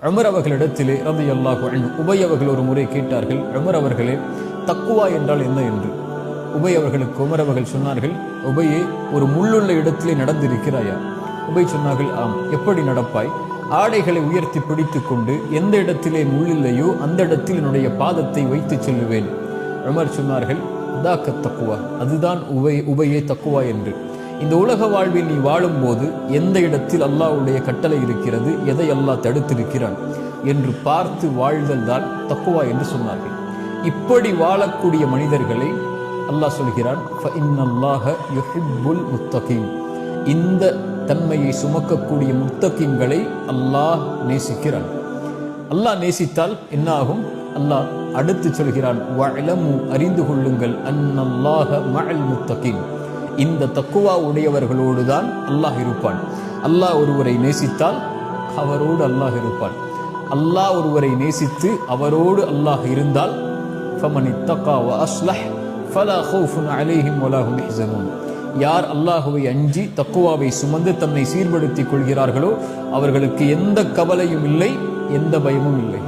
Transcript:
Umar அவர்களிடத்திலே ரலியல்லாஹு அன்ஹு உபை அவர்கள் ஒரு முறை கேட்டார்கள், உமர் அவர்களே, தக்குவா என்றால் என்ன என்று. உபை அவர்களுக்கு உமர் அவர்கள் சொன்னார்கள், உபையே, ஒரு முள்ளுள்ள இடத்திலே நடந்திருக்கிறாயா? உபை சொன்னார்கள், ஆம். எப்படி நடப்பாய்? ஆடைகளை உயர்த்தி பிடித்துக் கொண்டு எந்த இடத்திலே முள்ளில்லையோ அந்த இடத்தில் என்னுடைய பாதத்தை வைத்து செல்லுவேன். உமர் சொன்னார்கள், தாக்க தக்குவா, அதுதான் உபையே தக்குவா என்று. இந்த உலக வாழ்வில் நீ வாழும் போது எந்த இடத்தில் அல்லாஹ்வுடைய கட்டளை இருக்கிறது, எதை அல்லாஹ் தடுத்திருக்கிறான் என்று பார்த்து வாழ்தல் தான் தக்குவா என்று சொன்னார்கள். இப்படி வாழக்கூடிய மனிதர்களை அல்லாஹ் சொல்கிறான், ஃபஇன்னல்லாஹ யுஹிப்புல் முத்தகீன். இந்த தன்மையை சுமக்கக்கூடிய முத்தகீன்களை அல்லாஹ் நேசிக்கிறான். அல்லாஹ் நேசித்தால் என்ன ஆகும்? அல்லாஹ் அடுத்து சொல்கிறான், வஅலமு, அறிந்து கொள்ளுங்கள், அன்னல்லாஹ மஅல் முத்தகீன். இந்த தக்குவா உடையவர்களோடு தான் அல்லாஹ் இருப்பான். அல்லாஹ் ஒருவரை நேசித்தால் அவரோடு அல்லாஹ் இருப்பான். அல்லாஹ் ஒருவரை நேசித்து அவரோடு அல்லாஹ் இருந்தால் ஃபமன் இத்தகா வ அஸ்லஹ் ஃபலா ஹௌஃபுன் அலைஹிம் வலா ஹும் யஹ்ஸனூன். யார் அல்லாஹ்வை அஞ்சி தக்குவாவை சுமந்து தன்னை சீர்படுத்திக் கொள்கிறார்களோ அவர்களுக்கு எந்த கவலையும் இல்லை, எந்த பயமும் இல்லை.